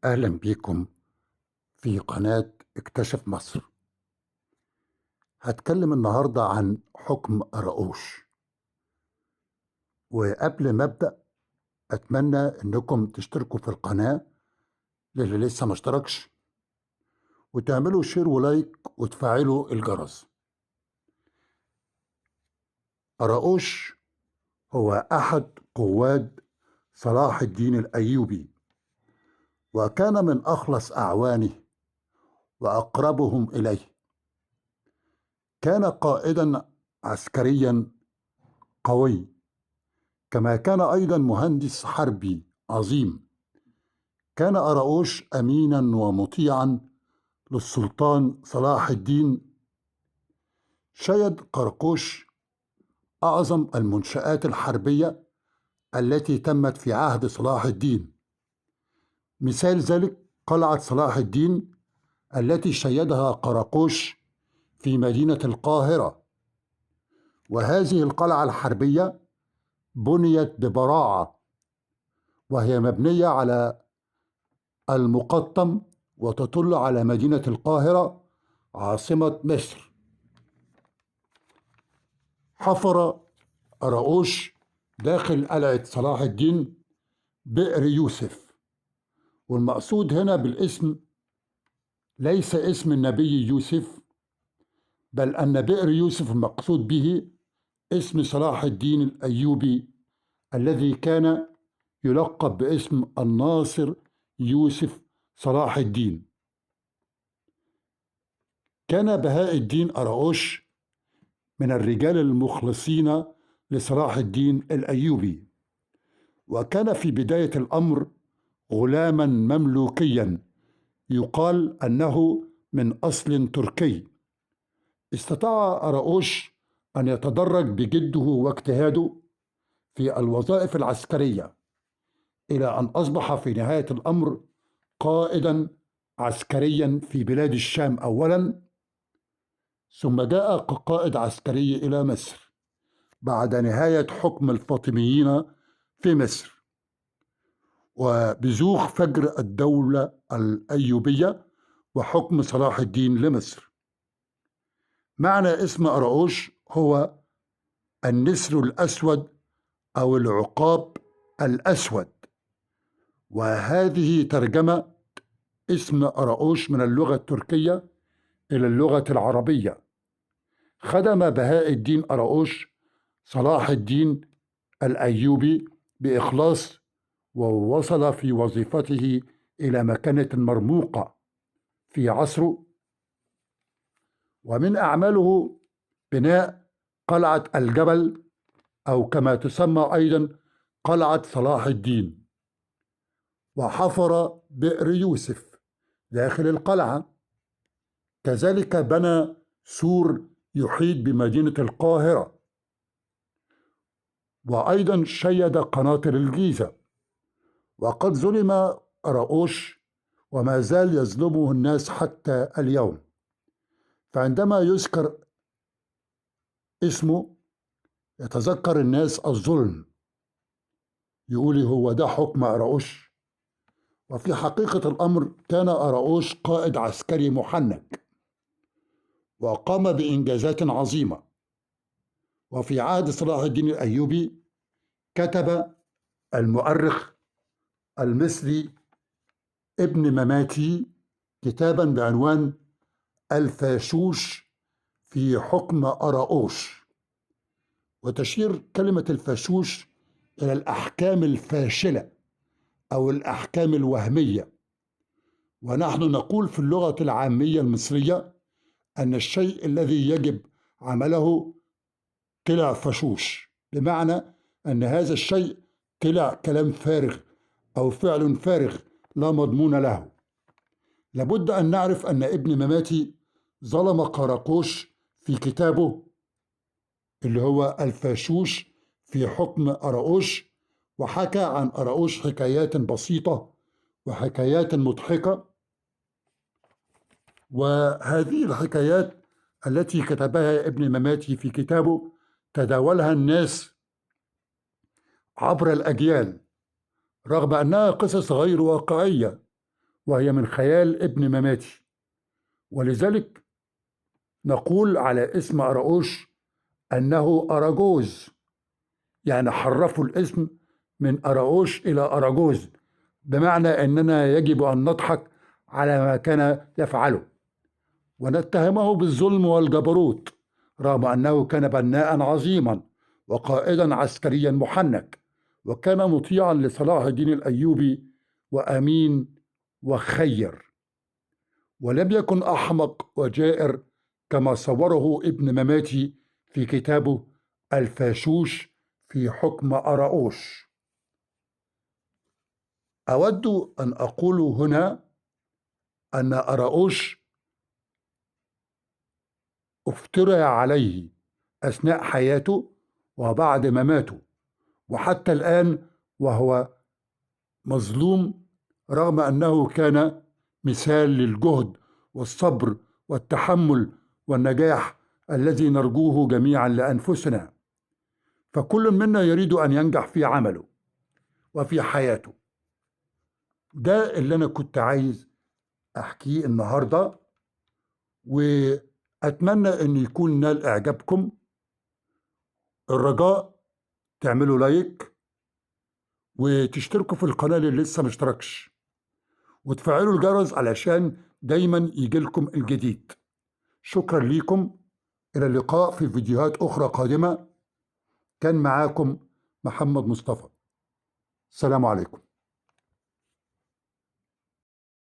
أهلا بيكم في قناة اكتشف مصر. هتكلم النهاردة عن حكم أراؤوش. وقبل ما أبدأ أتمنى أنكم تشتركوا في القناة للي لسه ما اشتركش، وتعملوا شير ولايك وتفعلوا الجرس. أراؤوش هو أحد قواد صلاح الدين الأيوبي، وكان من أخلص أعوانه وأقربهم إليه. كان قائدا عسكريا قوي، كما كان أيضا مهندس حربي عظيم. كان أراؤوش أمينا ومطيعا للسلطان صلاح الدين. شيد قرقوش أعظم المنشآت الحربية التي تمت في عهد صلاح الدين. مثال ذلك قلعة صلاح الدين التي شيدها قرقوش في مدينة القاهرة. وهذه القلعة الحربية بنيت ببراعة، وهي مبنية على المقطم وتطل على مدينة القاهرة عاصمة مصر. حفر أراؤوش داخل قلعة صلاح الدين بئر يوسف، والمقصود هنا بالاسم ليس اسم النبي يوسف، بل أن بئر يوسف المقصود به اسم صلاح الدين الأيوبي الذي كان يلقب باسم الناصر يوسف صلاح الدين. كان بهاء الدين أراؤوش من الرجال المخلصين لصلاح الدين الأيوبي، وكان في بداية الأمر غلاما مملوكيا يقال أنه من أصل تركي. استطاع أراؤوش أن يتدرج بجده واجتهاده في الوظائف العسكرية، إلى أن أصبح في نهاية الأمر قائدا عسكريا في بلاد الشام أولا، ثم جاء كقائد عسكري إلى مصر بعد نهاية حكم الفاطميين في مصر وبزوغ فجر الدولة الأيوبية وحكم صلاح الدين لمصر. معنى اسم أراؤوش هو النسر الأسود أو العقاب الأسود، وهذه ترجمة اسم أراؤوش من اللغة التركية إلى اللغة العربية. خدم بهاء الدين أراؤوش صلاح الدين الأيوبي بإخلاص، ووصل في وظيفته إلى مكانة مرموقة في عصره. ومن أعماله بناء قلعة الجبل، أو كما تسمى أيضا قلعة صلاح الدين، وحفر بئر يوسف داخل القلعة. كذلك بنى سور يحيط بمدينة القاهرة، وأيضا شيد قناطر الجيزة. وقد ظلم أراؤوش وما زال يظلمه الناس حتى اليوم، فعندما يذكر اسمه يتذكر الناس الظلم، يقول هو ده حكم أراؤوش. وفي حقيقة الأمر كان أراؤوش قائد عسكري محنك وقام بإنجازات عظيمة. وفي عهد صلاح الدين الأيوبي كتب المؤرخ المصري ابن مماتي كتابا بعنوان الفاشوش في حكم أراؤوش، وتشير كلمة الفاشوش إلى الأحكام الفاشلة أو الأحكام الوهمية. ونحن نقول في اللغة العامية المصرية أن الشيء الذي يجب عمله طلع فشوش، بمعنى أن هذا الشيء طلع كلام فارغ أو فعل فارغ لا مضمون له. لابد أن نعرف أن ابن مماتي ظلم قراقوش في كتابه اللي هو الفاشوش في حكم أراؤوش، وحكى عن أراؤوش حكايات بسيطة وحكايات مضحكة. وهذه الحكايات التي كتبها ابن مماتي في كتابه تداولها الناس عبر الأجيال، رغم أنها قصص غير واقعية وهي من خيال ابن مماتي، ولذلك نقول على اسم أراؤوش أنه أراجوز، يعني حرفوا الاسم من أراؤوش إلى أراجوز، بمعنى أننا يجب أن نضحك على ما كان يفعله ونتهمه بالظلم والجبروت، رغم أنه كان بناء عظيما وقائدا عسكريا محنك، وكان مطيعا لصلاح الدين الأيوبي وأمين وخير، ولم يكن أحمق وجائر كما صوره ابن مماتي في كتابه الفاشوش في حكم أراؤوش. أود أن أقول هنا أن أراؤوش افترى عليه أثناء حياته وبعد مماته، وحتى الآن وهو مظلوم، رغم أنه كان مثال للجهد والصبر والتحمل والنجاح الذي نرجوه جميعا لأنفسنا. فكل منا يريد أن ينجح في عمله وفي حياته. ده اللي أنا كنت عايز أحكيه النهاردة، وأتمنى أن يكون نال إعجابكم. الرجاء تعملوا لايك وتشتركوا في القناة اللي لسه مشتركش، وتفعلوا الجرس علشان دايما يجيلكم الجديد. شكرا ليكم، إلى اللقاء في فيديوهات أخرى قادمة. كان معاكم محمد مصطفى. السلام عليكم.